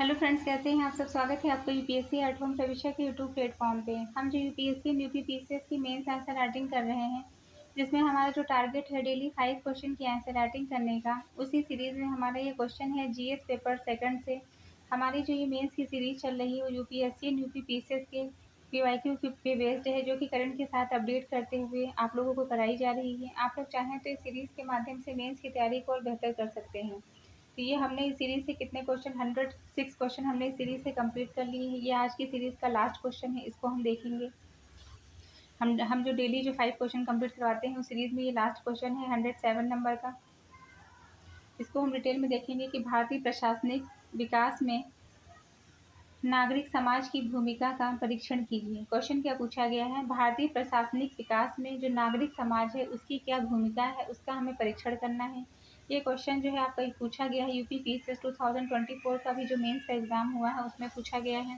Hello friends, कैसे हैं आप सब। स्वागत है आपका यूपीएससी एट होम प्रविष्या के यूट्यूब प्लेटफॉर्म पे। हम जो यूपीएससी एंड यूपीपीसीएस की मेंस आंसर राइटिंग कर रहे हैं, जिसमें हमारा जो टारगेट है डेली 5 क्वेश्चन की आंसर राइटिंग करने का, उसी सीरीज में हमारा ये क्वेश्चन है जीएस पेपर सेकंड से। हमारी जो ये मेंस की सीरीज चल रही है वो यूपीएससी एंड यूपीपीसीएस के पीवाईक्यू पे बेस्ड है, जो कि करंट के साथ अपडेट करते हुए आप लोगों को कराई जा रही है। आप लोग चाहें तो इस सीरीज के माध्यम से मेंस की तैयारी को और बेहतर कर सकते हैं। तो ये हमने इस सीरीज से कितने क्वेश्चन 106 क्वेश्चन हमने इस सीरीज से कंप्लीट कर लिए हैं। ये आज की सीरीज का लास्ट क्वेश्चन है, इसको हम देखेंगे। हम जो डेली जो 5 क्वेश्चन कंप्लीट करवाते हैं उस सीरीज में ये लास्ट क्वेश्चन है 107 नंबर का। इसको हम डिटेल में देखेंगे कि भारतीय प्रशासनिक विकास में नागरिक समाज की भूमिका का परीक्षण कीजिए। क्वेश्चन क्या पूछा गया है, भारतीय प्रशासनिक विकास में जो नागरिक समाज है उसकी क्या भूमिका है, उसका हमें परीक्षण करना है। ये क्वेश्चन जो है आपका पूछा गया है यूपी पीसीएस 2024 का भी जो मेंस का एग्जाम हुआ है उसमें पूछा गया है।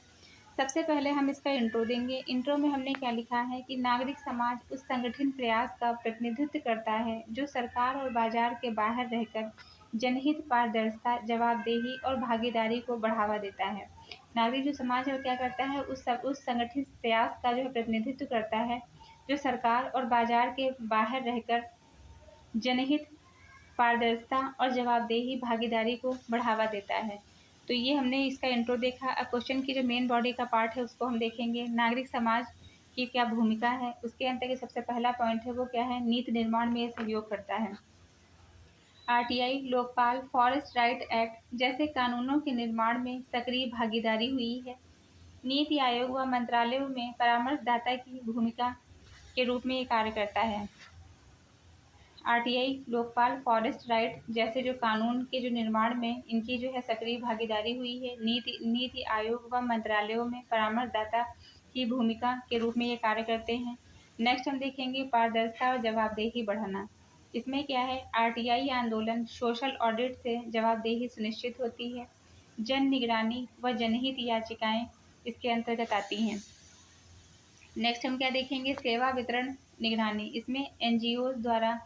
सबसे पहले हम इसका इंट्रो देंगे। इंट्रो में हमने क्या लिखा है कि नागरिक समाज उस संगठन प्रयास का प्रतिनिधित्व करता है जो सरकार और बाजार के बाहर रहकर जनहित, पारदर्शिता, जवाबदेही और भागीदारी को बढ़ावा देता है। नागरिक जो समाज है वो क्या करता है, उस संगठित प्रयास का जो है प्रतिनिधित्व करता है जो सरकार और बाजार के बाहर रहकर जनहित, पारदर्शिता और जवाबदेही भागीदारी को बढ़ावा देता है। तो ये हमने इसका इंट्रो देखा। अब क्वेश्चन की जो मेन बॉडी का पार्ट है उसको हम देखेंगे। नागरिक समाज की क्या भूमिका है, उसके अंतर के सबसे पहला पॉइंट है वो क्या है, नीति निर्माण में ये सहयोग करता है। RTI, Lokpal, forest right act जैसे कानूनों के निर्माण में सक्रिय भागीदारी हुई है। नीति आयोग व मंत्रालयों में परामर्शदाता की भूमिका के रूप में ये कार्य करता है। आरटीआई, लोकपाल, फॉरेस्ट राइट जैसे जो कानून के जो निर्माण में इनकी जो है सक्रिय भागीदारी हुई है। नीति आयोग व मंत्रालयों में परामर्शदाता की भूमिका के रूप में ये कार्य करते हैं। नेक्स्ट हम देखेंगे पारदर्शिता और जवाबदेही बढ़ाना। इसमें क्या है, आरटीआई आंदोलन, सोशल ऑडिट से जवाबदेही सुनिश्चित होती है। जन निगरानी व जनहित याचिकाएं इसके अंतर्गत आती हैं। नेक्स्ट हम क्या देखेंगे, सेवा वितरण निगरानी। इसमें एनजीओ द्वारा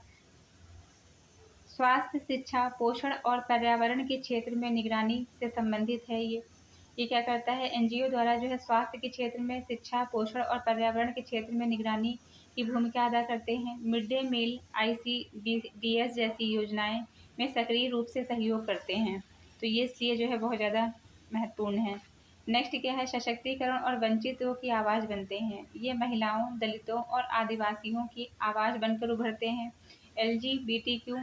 स्वास्थ्य, शिक्षा, पोषण और पर्यावरण के क्षेत्र में निगरानी से संबंधित है। ये क्या करता है, एनजीओ द्वारा जो है स्वास्थ्य के क्षेत्र में, शिक्षा, पोषण और पर्यावरण के क्षेत्र में निगरानी की भूमिका अदा करते हैं। मिड डे मील, आईसीडीएस जैसी योजनाएं में सक्रिय रूप से सहयोग करते हैं। तो ये इसलिए जो है बहुत ज़्यादा महत्वपूर्ण है। नेक्स्ट क्या है, सशक्तिकरण और वंचितों की आवाज़ बनते हैं। ये महिलाओं, दलितों और आदिवासियों की आवाज़ बनकर उभरते हैं। एलजीबीटीक्यू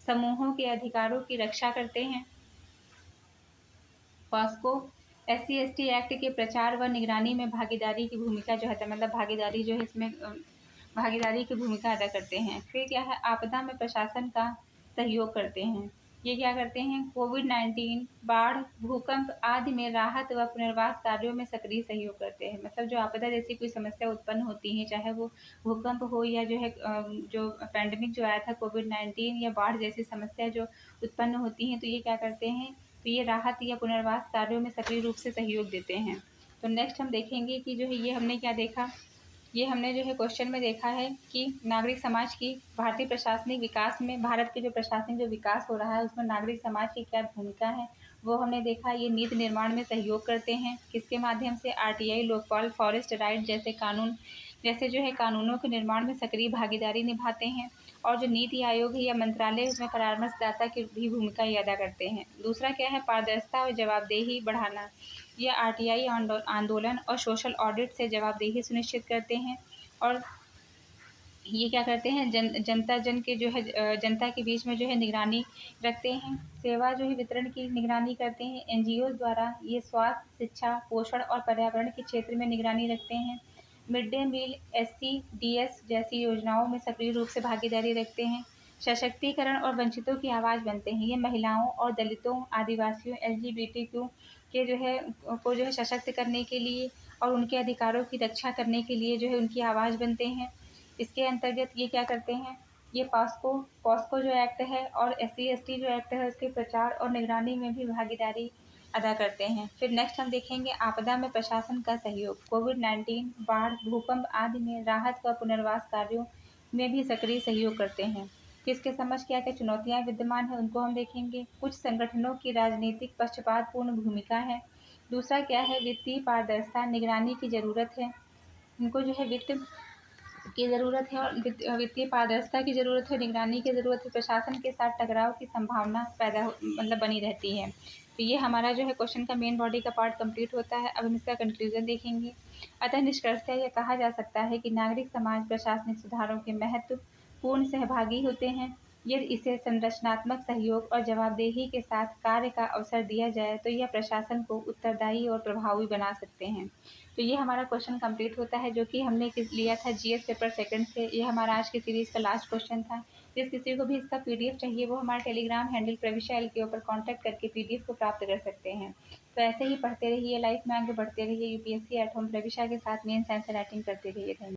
समूहों के अधिकारों की रक्षा करते हैं। पॉस्को, SC/ST एक्ट के प्रचार व निगरानी में भागीदारी की भूमिका जो है, मतलब भागीदारी जो है इसमें भागीदारी की भूमिका अदा करते हैं। फिर क्या है, आपदा में प्रशासन का सहयोग करते हैं। ये क्या करते हैं, कोविड-19, बाढ़, भूकंप आदि में राहत व पुनर्वास कार्यों में सक्रिय सहयोग करते हैं। मतलब जो आपदा जैसी कोई समस्या उत्पन्न होती है, चाहे वो भूकंप हो या जो है जो पैंडेमिक जो आया था कोविड-19 या बाढ़ जैसी समस्या जो उत्पन्न होती हैं, तो ये क्या करते हैं, तो ये राहत या पुनर्वास कार्यों में सक्रिय रूप से सहयोग देते हैं। तो नेक्स्ट हम देखेंगे कि जो है ये हमने क्या देखा, ये हमने जो है क्वेश्चन में देखा है कि नागरिक समाज की भारतीय प्रशासनिक विकास में, भारत के जो प्रशासनिक जो विकास हो रहा है उसमें नागरिक समाज की क्या भूमिका है वो हमने देखा। ये नीति निर्माण में सहयोग करते हैं, किसके माध्यम से, आरटीआई, लोकपाल, फॉरेस्ट राइट जैसे कानून जैसे जो है कानूनों के निर्माण में सक्रिय भागीदारी निभाते हैं। और जो नीति आयोग है या मंत्रालय उसमें परामर्शदाता की भी भूमिका ये अदा करते हैं। दूसरा क्या है, पारदर्शिता और जवाबदेही बढ़ाना। ये आरटीआई आंदोलन और सोशल ऑडिट से जवाबदेही सुनिश्चित करते हैं। और ये क्या करते हैं, जनता के बीच में जो है निगरानी रखते हैं। सेवा जो है वितरण की निगरानी करते हैं। एनजीओ द्वारा ये स्वास्थ्य, शिक्षा, पोषण और पर्यावरण के क्षेत्र में निगरानी रखते हैं। मिड डे मील, SCDS जैसी योजनाओं में सक्रिय रूप से भागीदारी रखते हैं। सशक्तिकरण और वंचितों की आवाज़ बनते हैं। ये महिलाओं और दलितों, आदिवासियों, LGBTQ के जो है को जो है सशक्त करने के लिए और उनके अधिकारों की रक्षा करने के लिए जो है उनकी आवाज़ बनते हैं। इसके अंतर्गत ये क्या करते हैं, ये पॉस्को जो एक्ट है और SC/ST जो एक्ट है उसके प्रचार और निगरानी में भी भागीदारी अदा करते हैं। फिर नेक्स्ट हम देखेंगे आपदा में प्रशासन का सहयोग। कोविड-19, बाढ़, भूकंप आदि में राहत व पुनर्वास कार्यों में भी सक्रिय सहयोग करते हैं। किसके समझ क्या-क्या चुनौतियाँ विद्यमान हैं, उनको हम देखेंगे। कुछ संगठनों की राजनीतिक पक्षपातपूर्ण भूमिका है। दूसरा क्या है, वित्तीय पारदर्शिता, निगरानी की ज़रूरत है। इनको जो है वित्त की ज़रूरत है और वित्तीय पारदर्शिता की ज़रूरत है, निगरानी की ज़रूरत है। प्रशासन के साथ टकराव की संभावना पैदा बनी रहती है। तो ये हमारा जो है क्वेश्चन का मेन बॉडी का पार्ट कंप्लीट होता है। अब हम इसका कंक्लूजन देखेंगे। अतः निष्कर्षतः यह कहा जा सकता है कि नागरिक समाज प्रशासनिक सुधारों के महत्वपूर्ण सहभागी होते हैं। यदि इसे संरचनात्मक सहयोग और जवाबदेही के साथ कार्य का अवसर दिया जाए तो यह प्रशासन को उत्तरदायी और प्रभावी बना सकते हैं। तो ये हमारा क्वेश्चन कंप्लीट होता है, जो कि हमने लिया था जीएस पेपर सेकंड से। ये हमारा आज की सीरीज़ का लास्ट क्वेश्चन था। जिस किसी को भी इसका पीडीएफ चाहिए वो हमारे टेलीग्राम हैंडल प्रविशा एल के ऊपर कॉन्टैक्ट करके पीडीएफ को प्राप्त कर सकते हैं। तो ऐसे ही पढ़ते रहिए, लाइफ में आगे बढ़ते रहिए, यूपीएससी एट होम प्रविशा के साथ मेंस आंसर राइटिंग करते रहिए। धन्यवाद।